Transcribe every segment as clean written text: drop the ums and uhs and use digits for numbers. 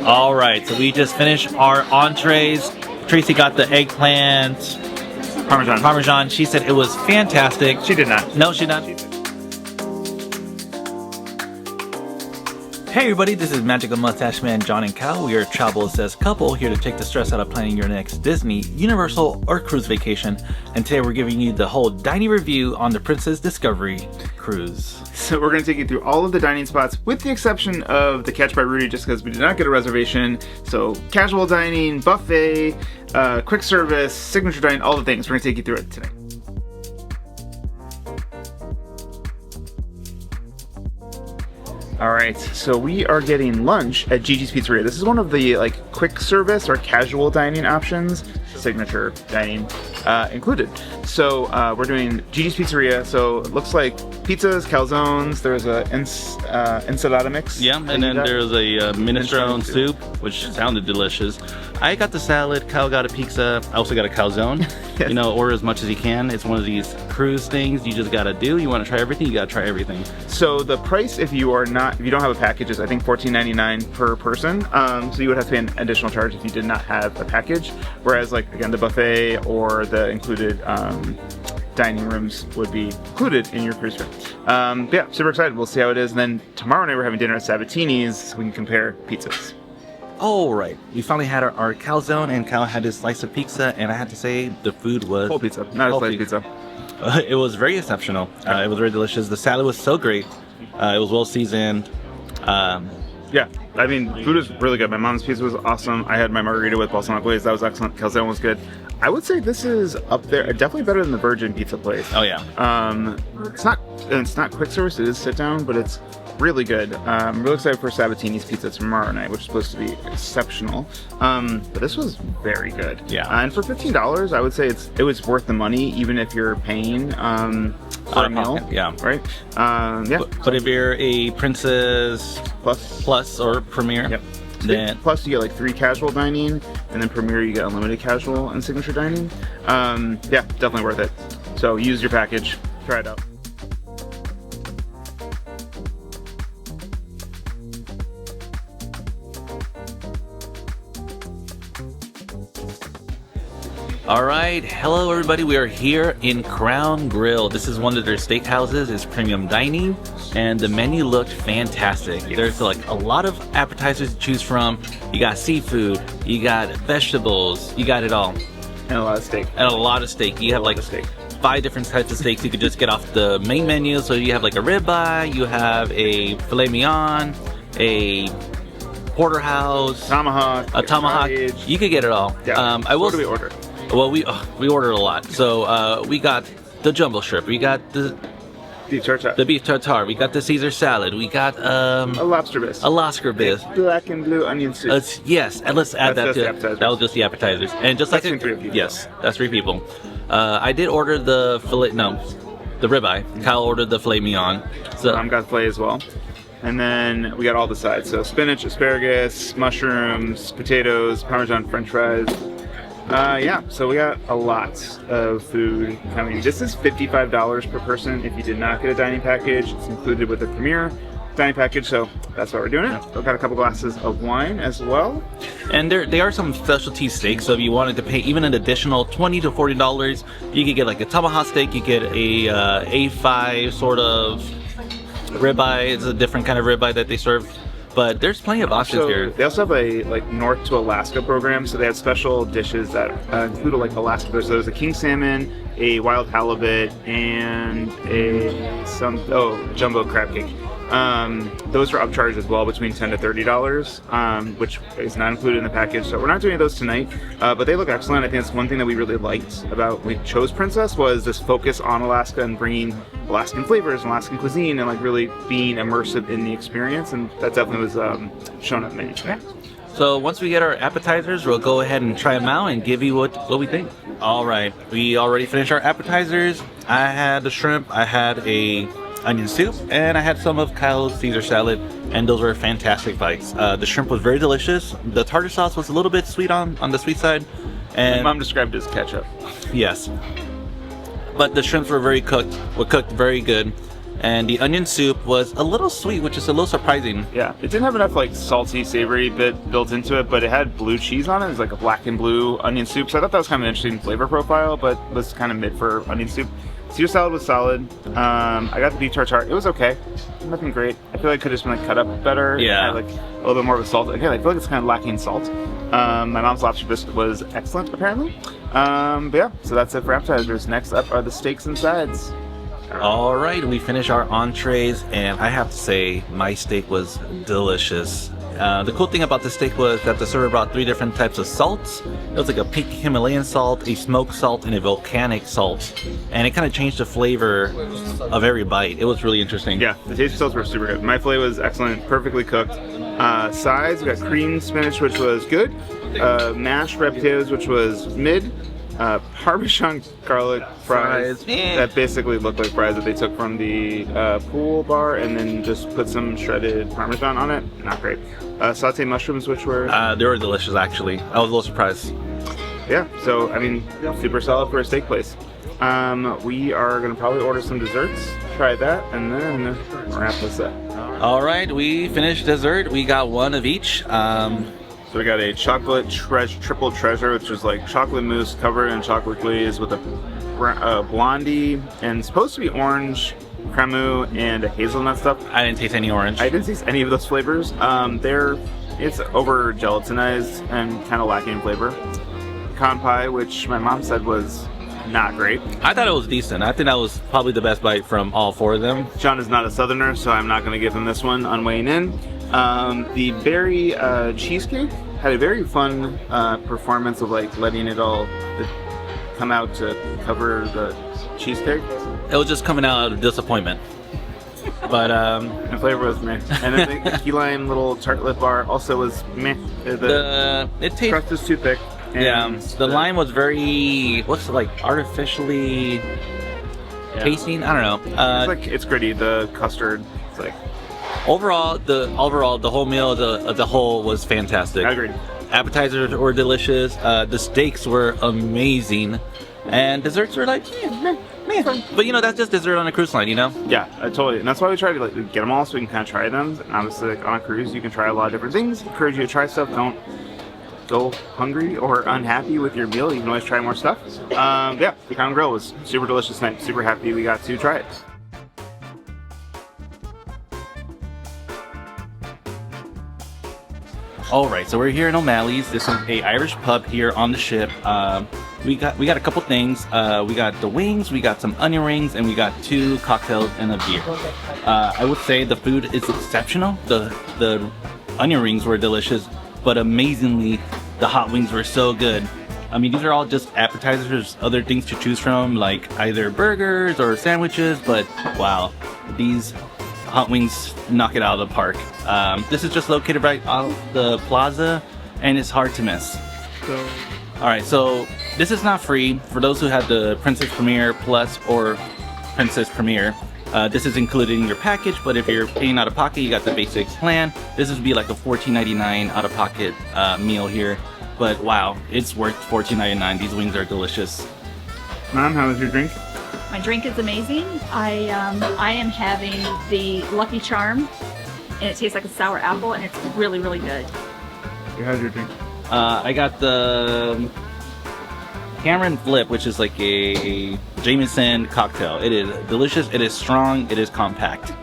All right, so we just finished our entrees. Tracy got the eggplant Parmesan. She said it was fantastic. She did not. No, she did not. Hey everybody, this is Magical Mustache Man John and Cal. We are a travel-obsessed couple here to take the stress out of planning your next Disney, Universal, or cruise vacation. And today we're giving you the whole dining review on the Princess Discovery cruise. So we're going to take you through all of the dining spots with the exception of the Catch by Rudy just because we did not get a reservation. So casual dining, buffet, quick service, signature dining, all the things. We're going to take you through it today. All right, so we are getting lunch at Gigi's Pizzeria. This is one of the quick service or casual dining options, signature dining included. So we're doing Gigi's Pizzeria. So it looks like pizzas, calzones. There's a ensalada mix. Yeah, and then there's a minestrone soup, which sounded delicious. I got the salad. Kyle got a pizza. I also got a calzone. Yes. You know, order as much as you can. It's one of these cruise things you just gotta do. You want to try everything, you gotta try everything. So the price, if you don't have a package, is I think $14.99 per person. So you would have to pay an additional charge if you did not have a package. Whereas, again, the buffet or the included dining rooms would be included in your cruise fare. Yeah, super excited. We'll see how it is. And then tomorrow night we're having dinner at Sabatini's so we can compare pizzas. All right, we finally had our calzone, and Kyle had his slice of pizza, and I had to say the food was Whole pizza, not a slice pizza. It was very exceptional. It was very delicious. The salad was so great. It was well seasoned. Yeah, I mean, food is really good. My mom's pizza was awesome. I had my margarita with balsamic glaze. That was excellent. Calzone was good. I would say this is up there, definitely better than the Virgin Pizza place. Oh yeah. It's not quick service. It is sit down, but it's really good. I'm really excited for Sabatini's pizza tomorrow night, which is supposed to be exceptional. But this was very good. Yeah. And for $15, I would say it was worth the money, even if you're paying for a meal. Yeah. Right. Yeah. But if you're a Princess Plus or Premier, yep. Then plus you get 3 casual dining, and then Premier you get unlimited casual and signature dining. Yeah, definitely worth it. So use your package, try it out. all right, hello everybody. We are here in Crown Grill. This is one of their steakhouses. It's premium dining, and the menu looked fantastic. Yes. There's a lot of appetizers to choose from. You got seafood, you got vegetables, you got it all. And a lot of steak. You have 5 different types of steaks you could just get off the main menu. So you have a ribeye, you have a filet mignon, a porterhouse, a tomahawk. You could get it all. Yeah. What do we order? Well, we ordered a lot. So we got the jumbo shrimp. We got the beef tartare. The beef tartare. We got the Caesar salad. We got a lobster bisque. A lobster bisque. Black and blue onion soup. Yes, and let's add that to that was just the appetizers. And just that's 3 people. Yes, that's 3 people. I did order the ribeye. Kyle ordered the filet mignon. So got filet as well. And then we got all the sides. So spinach, asparagus, mushrooms, potatoes, Parmesan French fries. Yeah, so we got a lot of food coming. This is $55 per person if you did not get a dining package. It's included with the Premier dining package, so that's why we're doing it. We've got a couple glasses of wine as well. And there are some specialty steaks, so if you wanted to pay even an additional $20 to $40, you could get a tomahawk steak, you get a A5 sort of ribeye. It's a different kind of ribeye that they serve. But there's plenty of options here. They also have a North to Alaska program, so they have special dishes that include Alaska. So there's a king salmon, a wild halibut, and jumbo crab cake. Those are upcharged as well, between $10 to $30, which is not included in the package. So we're not doing those tonight, but they look excellent. I think that's one thing that we really liked about we chose Princess was this focus on Alaska and bringing Alaskan flavors and Alaskan cuisine and really being immersive in the experience, and that definitely was shown at the menu. Yeah. So once we get our appetizers, we'll go ahead and try them out and give you what we think. All right, we already finished our appetizers. I had the shrimp, I had a onion soup, and I had some of Kyle's Caesar salad, and those were fantastic bites. The shrimp was very delicious. The tartar sauce was a little bit sweet on the sweet side. And my mom described it as ketchup. Yes. But the shrimps were cooked very good. And the onion soup was a little sweet, which is a little surprising. Yeah, it didn't have enough like salty, savory bit built into it, but it had blue cheese on it. It was like a black and blue onion soup, so I thought that was kind of an interesting flavor profile, but was kind of mid for onion soup. Caesar salad was solid. I got the beef tartare. It was okay. Nothing great. I feel like it could have just been like cut up better. Yeah. Had, like a little bit more of a salt. Again, I feel like it's kind of lacking salt. My mom's lobster biscuit was excellent, apparently. But yeah, so that's it for appetizers. Next up are the steaks and sides. All right, we finished our entrees, and I have to say, my steak was delicious. The cool thing about the steak was that the server brought 3 different types of salts. It was like a pink Himalayan salt, a smoked salt, and a volcanic salt. And it kind of changed the flavor of every bite. It was really interesting. Yeah, the taste salts were super good. My filet was excellent, perfectly cooked. Sides, we got creamed spinach, which was good. Mashed red potatoes, which was mid. Parmesan garlic fries that basically looked like fries that they took from the pool bar and then just put some shredded Parmesan on it. Not great. Sauteed mushrooms, which were... they were delicious, actually. I was a little surprised. Yeah, so, I mean, super solid for a steak place. We are going to probably order some desserts, try that, and then wrap this up. All right, we finished dessert. We got one of each. So we got a chocolate triple treasure, which is like chocolate mousse covered in chocolate glaze with a blondie and supposed to be orange cremu and a hazelnut stuff. I didn't taste any orange. I didn't taste any of those flavors. It's over gelatinized and kind of lacking in flavor. Pecan pie, which my mom said was not great. I thought it was decent. I think that was probably the best bite from all 4 of them. John is not a southerner, so I'm not going to give him this one on weighing in. The berry cheesecake had a very fun performance of like letting it all come out to cover the cheesecake. It was just coming out of disappointment. But the flavor was meh. And then the key lime little tartlet bar also was meh. It tastes crust is too thick. And the lime was very artificially tasting. I don't know. It's gritty. The custard. It's like. Overall, the whole meal the whole was fantastic. I agree. Appetizers were delicious. The steaks were amazing, and desserts were like, but you know that's just dessert on a cruise line, you know? Yeah, totally. And that's why we try to get them all so we can kind of try them. And obviously, on a cruise, you can try a lot of different things. Encourage you to try stuff. Don't go hungry or unhappy with your meal. You can always try more stuff. Yeah, the Crown Grill was super delicious tonight. Super happy we got to try it. Alright, so we're here in O'Malley's. This is a Irish pub here on the ship. We got a couple things. We got the wings, we got some onion rings, and we got 2 cocktails and a beer. I would say the food is exceptional. The onion rings were delicious, but amazingly, the hot wings were so good. I mean, these are all just appetizers. There's other things to choose from, like either burgers or sandwiches, but wow, these hot wings knock it out of the park. This is just located right off the plaza, and it's hard to miss. Alright, so this is not free. For those who have the Princess Premier Plus or Princess Premier, this is included in your package, but if you're paying out of pocket, you got the basic plan. This would be like a $14.99 out of pocket meal here. But wow, it's worth $14.99. These wings are delicious. Mom, how was your drink? My drink is amazing. I am having the Lucky Charm, and it tastes like a sour apple, and it's really, really good. How's your drink? I got the Cameron Flip, which is like a Jameson cocktail. It is delicious, it is strong, it is compact.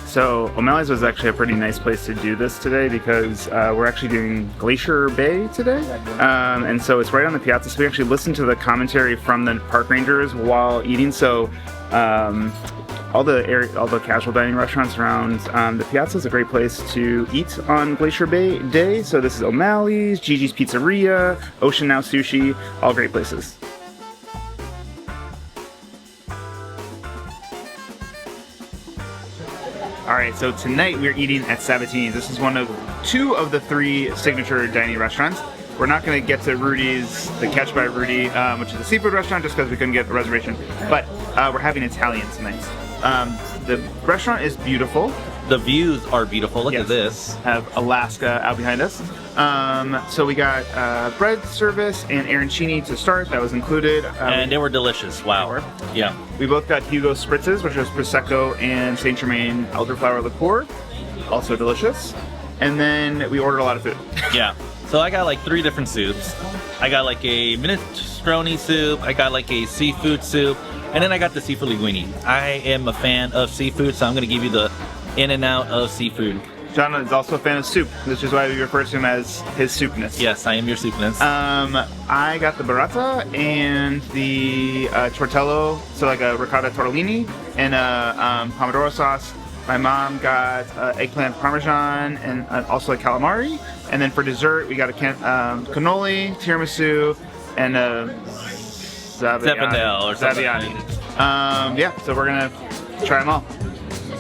So O'Malley's was actually a pretty nice place to do this today because we're actually doing Glacier Bay today. And so it's right on the piazza. So we actually listened to the commentary from the park rangers while eating. So all the casual dining restaurants around the piazza is a great place to eat on Glacier Bay Day. So this is O'Malley's, Gigi's Pizzeria, Ocean Now Sushi, all great places. Alright, so tonight we're eating at Sabatini's. This is one of 2 of the 3 signature dining restaurants. We're not going to get to Rudy's, the Catch by Rudy, which is a seafood restaurant, just because we couldn't get a reservation. But we're having Italian tonight. The restaurant is beautiful. The views are beautiful. Look Yes. at this. Have Alaska out behind us. So we got bread service and arancini to start. That was included. And they were delicious. Wow. Yeah. We both got Hugo Spritzes, which was Prosecco and Saint Germain elderflower liqueur. Also delicious. And then we ordered a lot of food. Yeah. So I got like 3 different soups. I got like a minestrone soup. I got like a seafood soup. And then I got the seafood linguine. I am a fan of seafood, so I'm going to give you the in and out of seafood. John is also a fan of soup, which is why we refer to him as his soupness. Yes, I am your soupness. I got the burrata and the tortello, so like a ricotta tortellini and a pomodoro sauce. My mom got eggplant parmesan and also a calamari. And then for dessert, we got a cannoli, tiramisu, and a Zinfandel or something. Yeah, so we're gonna try them all.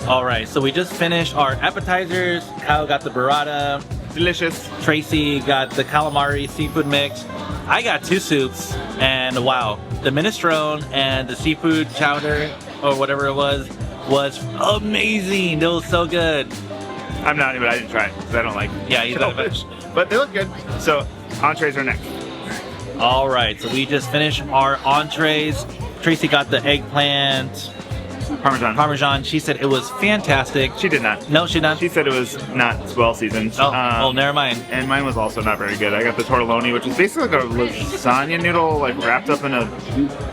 All right, so we just finished our appetizers. Kyle got the burrata. Delicious. Tracy got the calamari seafood mix. I got 2 soups, and wow, the minestrone and the seafood chowder or whatever it was amazing. It was so good. I'm not even. I didn't try it because I don't like. Yeah, he's not a fish, but they look good. So entrees are next. All right, so we just finished our entrees. Tracy got the eggplant parmesan. She said it was fantastic. She did not. No, she did not. She said it was not well seasoned. Oh, well, never mind. And mine was also not very good. I got the tortelloni, which is basically like a lasagna noodle, like wrapped up in a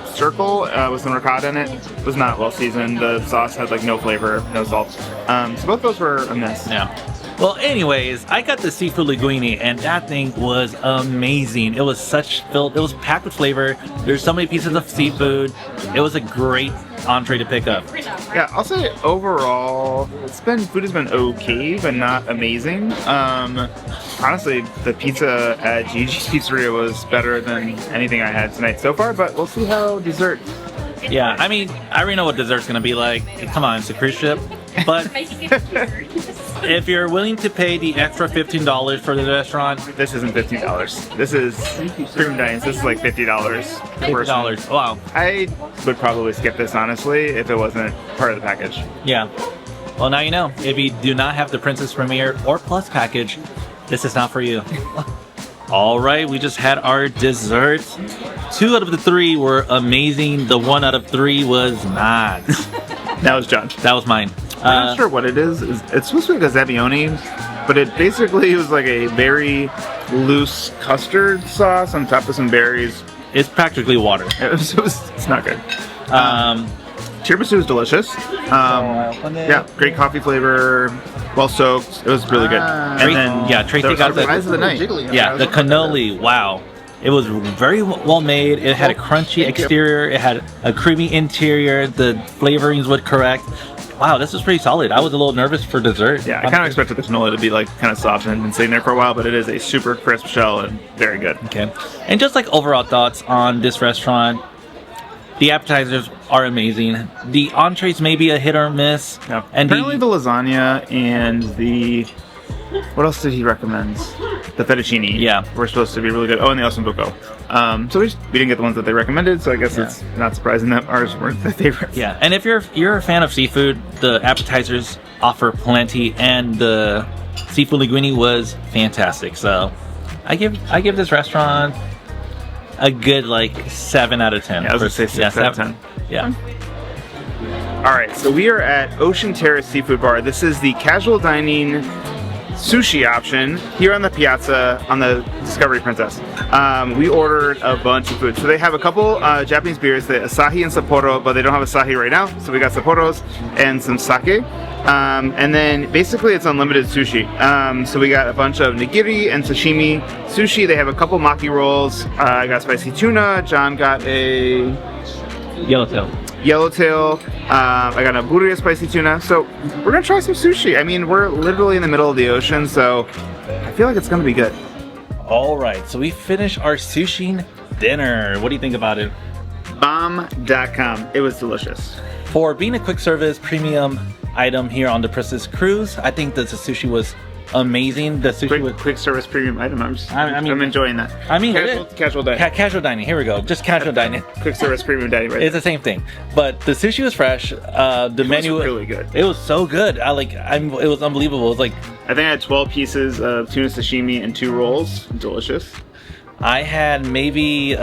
circle with some ricotta in it. It was not well seasoned. The sauce had like no flavor, no salt. So both those were a miss. Yeah. Well, anyways, I got the seafood linguine, and that thing was amazing. It was it was packed with flavor. There's so many pieces of seafood. It was a great entree to pick up. Yeah, I'll say overall, food has been okay, but not amazing. Honestly, the pizza at Gigi's Pizzeria was better than anything I had tonight so far, but we'll see how dessert. Yeah, I mean, I already know what dessert's gonna be like. Come on, it's a cruise ship. But if you're willing to pay the extra $15 for the restaurant, this isn't $15. This is premium dining. This is like $50. $50. Wow. I would probably skip this honestly if it wasn't part of the package. Yeah. Well, now you know. If you do not have the Princess Premier or Plus package, this is not for you. All right, we just had our dessert. 2 out of the 3 were amazing. The 1 out of 3 was not. That was John. That was mine. I'm not sure what it is. It's supposed to be like a Zabbione, but it basically was like a very loose custard sauce on top of some berries. It's practically water. It's not good. Tiramisu is delicious. Yeah, great coffee flavor, well soaked. It was really good. And then Tracy got the surprise of the night. Yeah, the cannoli. Wow. It was very well made. It had a crunchy exterior. It had a creamy interior. The flavorings were correct. Wow, this was pretty solid. I was a little nervous for dessert. Yeah, I kind of expected the cannoli to be like kind of soft and been sitting there for a while, but it is a super crisp shell and very good. Okay. And just like overall thoughts on this restaurant, the appetizers are amazing. The entrees may be a hit or miss. Yeah. And apparently the lasagna and the... What else did he recommend? The fettuccine. Yeah. Were supposed to be really good. Oh, and the ossobuco. So we didn't get the ones that they recommended, so I guess it's not surprising that ours weren't the favorites. Yeah, and if you're a fan of seafood, the appetizers offer plenty, and the seafood linguine was fantastic. So I give this restaurant a good like 7 out of 10. Yeah, I was gonna say 6 out of 10. Yeah. All right, so we are at Ocean Terrace Seafood Bar. This is the casual dining sushi option here on the piazza on the Discovery Princess. We ordered a bunch of food. So they have a couple Japanese beers, the Asahi and Sapporo, but they don't have Asahi right now. So we got Sapporos and some sake. And then basically it's unlimited sushi. So we got a bunch of nigiri and sashimi sushi. They have a couple maki rolls. I got spicy tuna. John got a yellowtail. I got a burrito spicy tuna. So we're gonna try some sushi. I mean, we're literally in the middle of the ocean, so I feel like it's gonna be good. All right, so we finished our sushi dinner. What do you think about it? Bomb.com. It was delicious. For being a quick service premium item here on the Princess Cruise, I think that the sushi was amazing. The sushi was Quick service premium item. I'm enjoying that. I mean, casual dining. Casual dining. Here we go. Just casual dining. Quick service premium dining. Right. It's the same thing, but the sushi was fresh. The menu was really good. It was so good. It was unbelievable. It was like I think I had 12 pieces of tuna sashimi and 2 rolls. Delicious. I had maybe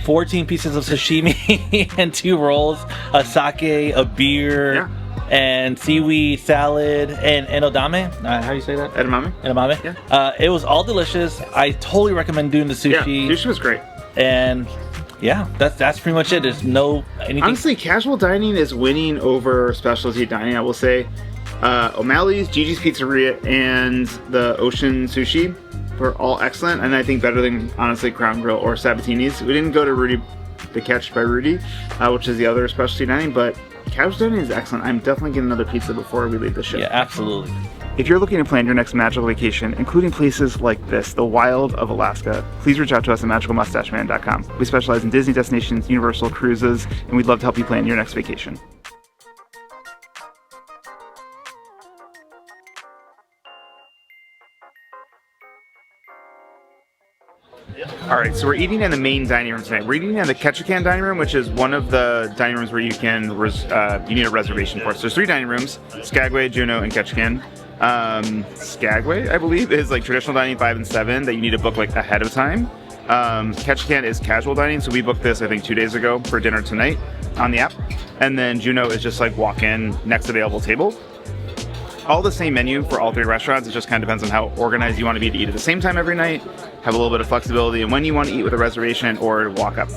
14 pieces of sashimi and 2 rolls, a sake, a beer, and seaweed salad, and edamame. How do you say that? Edamame. Edamame. Yeah. It was all delicious. I totally recommend doing the sushi. Yeah, sushi was great. And yeah, that's pretty much it. There's no anything. Honestly, casual dining is winning over specialty dining, I will say. O'Malley's, Gigi's Pizzeria, and the Ocean Sushi were all excellent, and I think better than, honestly, Crown Grill or Sabatini's. We didn't go to Rudy, the Catch by Rudy, which is the other specialty dining, but casual dining is excellent. I'm definitely getting another pizza before we leave the ship. Yeah, absolutely. If you're looking to plan your next magical vacation, including places like this, the wild of Alaska, please reach out to us at magicalmustacheman.com. We specialize in Disney destinations, Universal cruises, and we'd love to help you plan your next vacation. All right, so we're eating in the main dining room tonight. We're eating in the Ketchikan dining room, which is one of the dining rooms where you can you need a reservation for. So there's 3 dining rooms: Skagway, Juno, and Ketchikan. Skagway, I believe, is like traditional dining 5 and 7 that you need to book like ahead of time. Ketchikan is casual dining, so we booked this I think 2 days ago for dinner tonight on the app. And then Juno is just like walk in, next available table. All the same menu for all 3 restaurants. It just kind of depends on how organized you want to be to eat at the same time every night, have a little bit of flexibility, and when you want to eat with a reservation or walk up.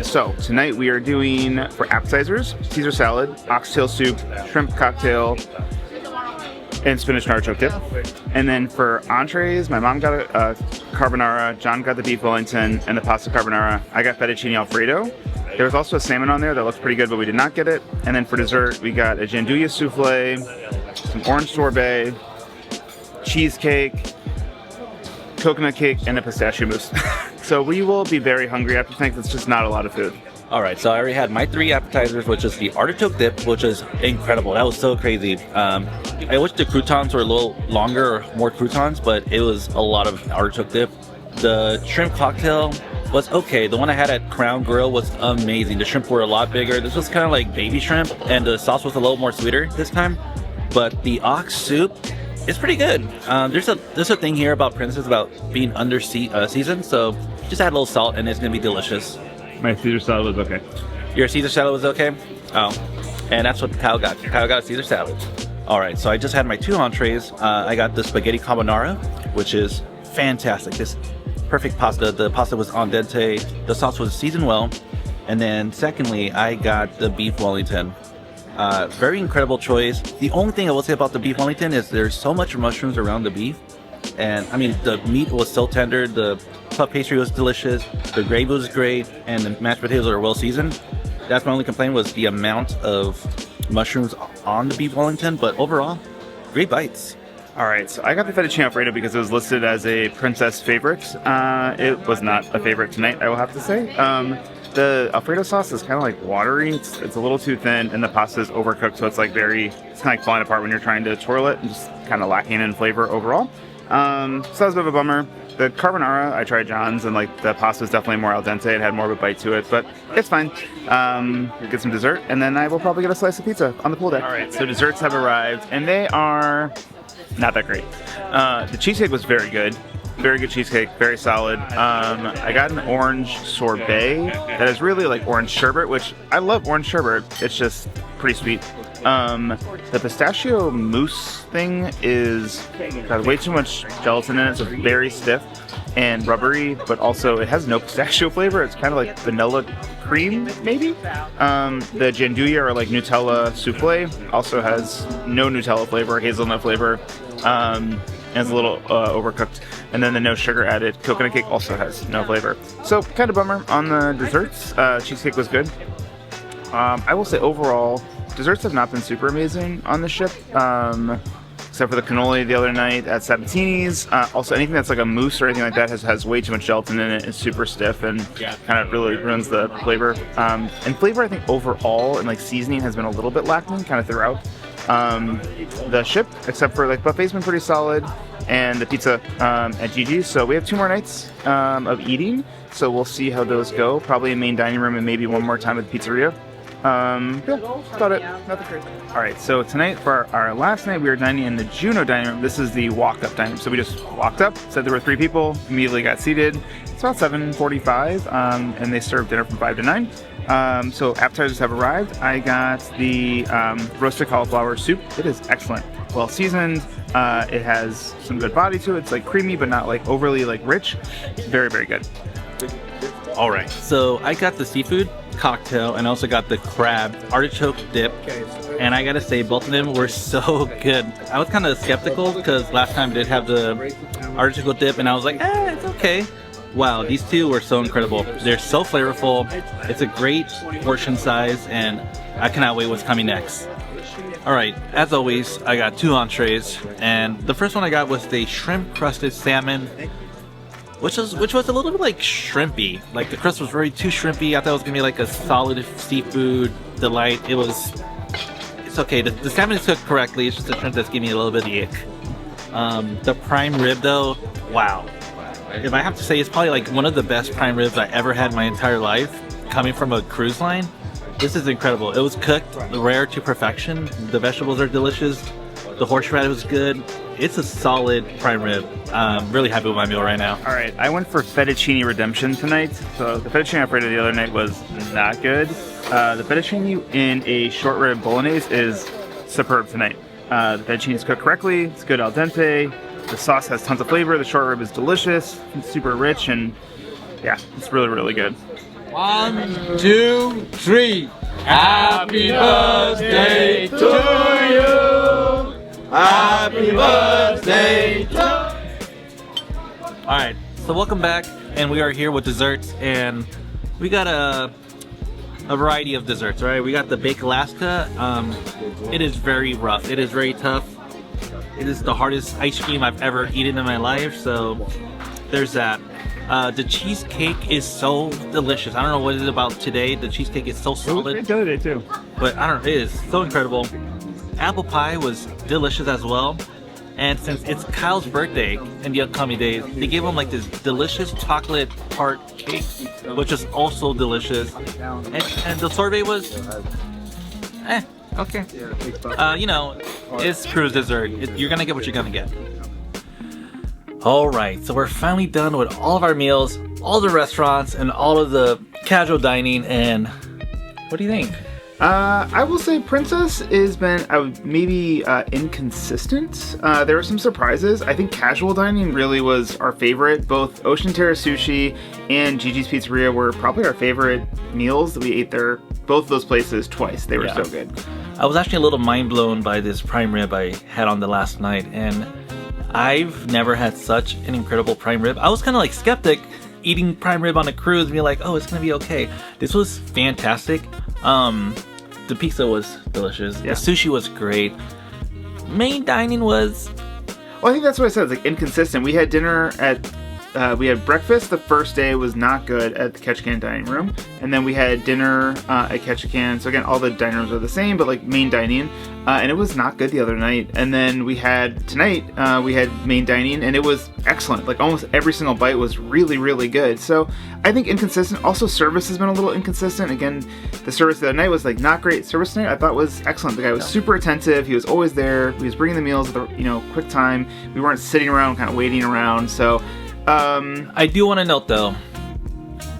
So tonight we are doing, for appetizers, Caesar salad, oxtail soup, shrimp cocktail, and spinach and artichoke dip. And then for entrees, my mom got a carbonara, John got the beef Wellington, and the pasta carbonara. I got fettuccine Alfredo. There was also a salmon on there that looked pretty good, but we did not get it. And then for dessert, we got a gianduja souffle, some orange sorbet, cheesecake, coconut cake, and a pistachio mousse. So we will be very hungry after tonight. That's just not a lot of food. All right, so I already had my 3 appetizers, which is the artichoke dip, which is incredible. That was so crazy. I wish the croutons were a little longer or more croutons, but it was a lot of artichoke dip. The shrimp cocktail was okay. The one I had at Crown Grill was amazing. The shrimp were a lot bigger. This was kind of like baby shrimp, and the sauce was a little more sweeter this time. But the ox soup is pretty good. There's a thing here about Princess about being under seasoned, so just add a little salt and it's gonna be delicious. My Caesar salad was okay. Your Caesar salad was okay? Oh, and that's what Kyle got. Kyle got a Caesar salad. All right, so I just had my 2 entrees. I got the spaghetti carbonara, which is fantastic. This perfect pasta. The pasta was al dente. The sauce was seasoned well. And then secondly, I got the beef Wellington. Very incredible choice. The only thing I will say about the beef Wellington is there's so much mushrooms around the beef. And I mean, the meat was so tender, the puff pastry was delicious, the gravy was great, and the mashed potatoes are well seasoned. That's my only complaint, was the amount of mushrooms on the beef Wellington, but overall, great bites. All right, so I got the fettuccine Alfredo because it was listed as a princess favorite. It was not a favorite tonight, I will have to say. The Alfredo sauce is kind of like watery. It's a little too thin, and the pasta is overcooked, so it's like it's kind of like falling apart when you're trying to twirl it, and just kind of lacking in flavor overall. So that was a bit of a bummer. The carbonara, I tried John's, and like the pasta was definitely more al dente. It had more of a bite to it, but it's fine. We'll get some dessert, and then I will probably get a slice of pizza on the pool deck. All right, so desserts have arrived, and they are not that great. The cheesecake was very good. Very good cheesecake, very solid. I got an orange sorbet that is really like orange sherbet, which I love orange sherbet. It's just pretty sweet. The pistachio mousse thing is got way too much gelatin in it, so it's very stiff and rubbery, but also it has no pistachio flavor. It's kind of like vanilla cream, maybe? The gianduja, or like Nutella souffle, also has no Nutella flavor, hazelnut flavor. And it's a little overcooked. And then the no sugar added coconut cake also has no flavor. So kind of bummer on the desserts. Cheesecake was good. I will say overall, desserts have not been super amazing on the ship. Except for the cannoli the other night at Sabatini's. Also anything that's like a mousse or anything like that has way too much gelatin in it. It's super stiff and kind of really ruins the flavor. And flavor, I think overall, and like seasoning has been a little bit lacking kind of throughout. The ship, except for like buffet's been pretty solid, and the pizza at Gigi's. So we have 2 more nights of eating. So we'll see how those go. Probably in main dining room and maybe one more time at the pizzeria. Yeah, about it. Nothing crazy. All right, so tonight for our last night, we were dining in the Juno dining room. This is the walk-up dining room. So we just walked up, said there were 3 people, immediately got seated. It's about 7:45, and they served dinner from 5 to 9. So appetizers have arrived. I got the roasted cauliflower soup. It is excellent, well seasoned. It has some good body to it. It's like creamy, but not like overly like rich. Very, very good. All right, so I got the seafood cocktail and also got the crab artichoke dip, and I gotta say both of them were so good. I was kind of skeptical because last time I did have the artichoke dip and I was like, it's okay. Wow, these 2 were so incredible. They're so flavorful. It's a great portion size, and I cannot wait what's coming next. All right, as always, I got 2 entrees, and the first one I got was the shrimp crusted salmon, which was a little bit like shrimpy. Like the crust was very too shrimpy. I thought it was gonna be like a solid seafood delight. It's okay. The salmon is cooked correctly. It's just the shrimp that's giving me a little bit of the ick. The prime rib though, wow. If I have to say, it's probably like one of the best prime ribs I ever had in my entire life, coming from a cruise line. This is incredible. It was cooked rare to perfection. The vegetables are delicious. The horseradish was good. It's a solid prime rib. I'm really happy with my meal right now. All right, I went for fettuccine redemption tonight. So the fettuccine I tried the other night was not good. The fettuccine in a short rib bolognese is superb tonight. The fettuccine is cooked correctly. It's good al dente. The sauce has tons of flavor. The short rib is delicious. It's super rich, and yeah, it's really, really good. 1, 2, 3. Happy birthday to you. Happy birthday to. All right, so welcome back, and we are here with desserts, and we got a variety of desserts. Right, we got the baked Alaska. It is very rough. It is very tough. It is the hardest ice cream I've ever eaten in my life. So there's that. The cheesecake is so delicious. I don't know what it is about today. The cheesecake is so solid. It was great the other day too. But I don't know, it is so incredible. Apple pie was delicious as well. And since it's Kyle's birthday in the upcoming days, they gave him like this delicious chocolate tart cake, which is also delicious. And the sorbet was, okay. You know, it's cruise dessert. You're gonna get what you're gonna get. Alright, so we're finally done with all of our meals, all the restaurants, and all of the casual dining, and what do you think? I will say Princess has been maybe inconsistent. There were some surprises. I think casual dining really was our favorite. Both Ocean Terrace Sushi and Gigi's Pizzeria were probably our favorite meals that we ate there. Both of those places twice. They were so good. I was actually a little mind blown by this prime rib I had on the last night, and I've never had such an incredible prime rib. I was kind of like skeptic eating prime rib on a cruise and being like, oh, it's gonna be okay. This was fantastic. The pizza was delicious. Yeah. The sushi was great. Main dining was... Well, I think that's what I said. It's like inconsistent. We had dinner at... we had breakfast the first day was not good at the Ketchikan dining room, and then we had dinner at Ketchikan. So again, all the dining rooms are the same, but like main dining, and it was not good the other night. And then we had tonight, we had main dining, and it was excellent. Like almost every single bite was really, really good. So I think inconsistent. Also, service has been a little inconsistent. Again, the service the other night was like not great. Service tonight I thought was excellent. The guy was super attentive. He was always there. He was bringing the meals at the quick time. We weren't sitting around kind of waiting around. So. I do want to note though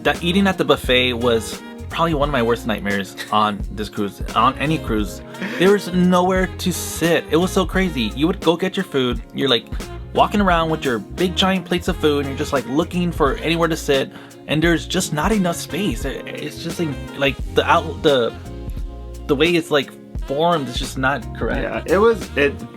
that eating at the buffet was probably one of my worst nightmares on this cruise, on any cruise. There was nowhere to sit. It was so crazy. You would go get your food, you're like walking around with your big giant plates of food, and you're just like looking for anywhere to sit, and there's just not enough space. It's just like the way it's like formed is just not correct. Yeah,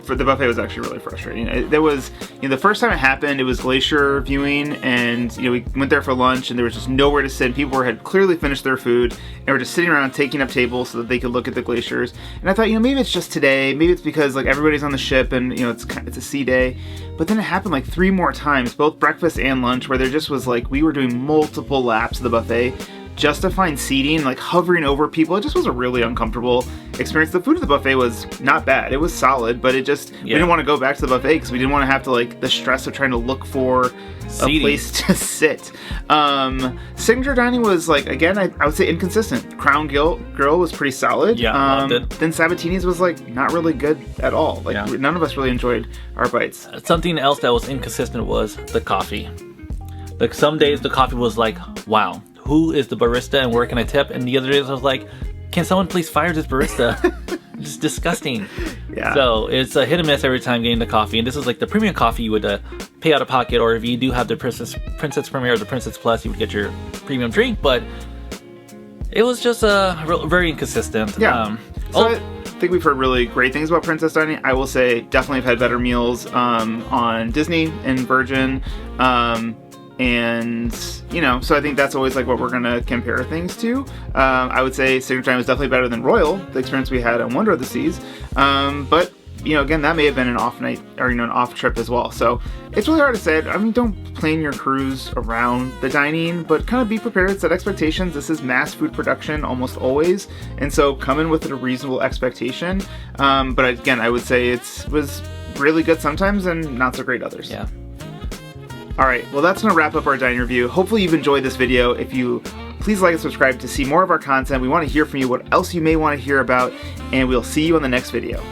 for the buffet was actually really frustrating. There was, the first time it happened, it was glacier viewing, and we went there for lunch, and there was just nowhere to sit. People had clearly finished their food and were just sitting around taking up tables so that they could look at the glaciers. And I thought, maybe it's just today, maybe it's because like everybody's on the ship and it's a sea day. But then it happened like 3 more times, both breakfast and lunch, where there just was like we were doing multiple laps of the buffet just to find seating, like hovering over people, it just was a really uncomfortable experience. The food at the buffet was not bad. It was solid, but it just, we didn't want to go back to the buffet because we didn't want to have to like the stress of trying to look for seating. A place to sit. Signature dining was like, again, I would say inconsistent. Crown Grill was pretty solid. Yeah, loved it. Then Sabatini's was like not really good at all. Like none of us really enjoyed our bites. Something else that was inconsistent was the coffee. Like some days the coffee was like, wow, who is the barista and where can I tip? And the other days I was like, can someone please fire this barista? It's disgusting. Yeah. So it's a hit and miss every time getting the coffee. And this is like the premium coffee you would pay out of pocket, or if you do have the Princess Premier or the Princess Plus, you would get your premium drink. But it was just very inconsistent. Yeah. I think we've heard really great things about Princess Dining. I will say definitely have had better meals on Disney and Virgin. And, you know, so I think that's always like what we're going to compare things to. I would say Signature Dining was definitely better than Royal, the experience we had on Wonder of the Seas. But, you know, again, that may have been an off night or, you know, an off trip as well. So it's really hard to say. I mean, don't plan your cruise around the dining, but kind of be prepared, set expectations. This is mass food production almost always. And so come in with a reasonable expectation. But again, I would say it was really good sometimes and not so great others. Yeah. All right, well, that's going to wrap up our dining review. Hopefully you've enjoyed this video. If you please like and subscribe to see more of our content. We want to hear from you what else you may want to hear about, and we'll see you on the next video.